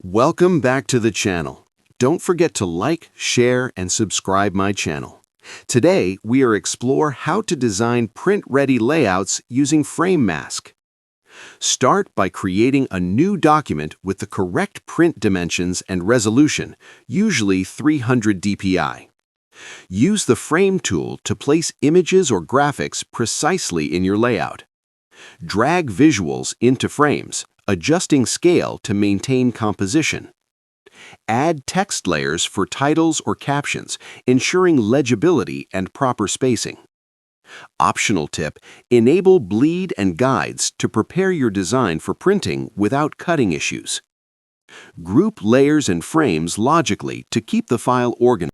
Welcome back to the channel. Don't forget to like, share, and subscribe my channel. Today, we are explore how to design print-ready layouts using Frame Mask. Start by creating a new document with the correct print dimensions and resolution, usually 300 dpi. Use the Frame tool to place images or graphics precisely in your layout. Drag visuals into frames, adjusting scale to maintain composition. Add text layers for titles or captions, ensuring legibility and proper spacing. Optional tip: enable bleed and guides to prepare your design for printing without cutting issues. Group layers and frames logically to keep the file organized.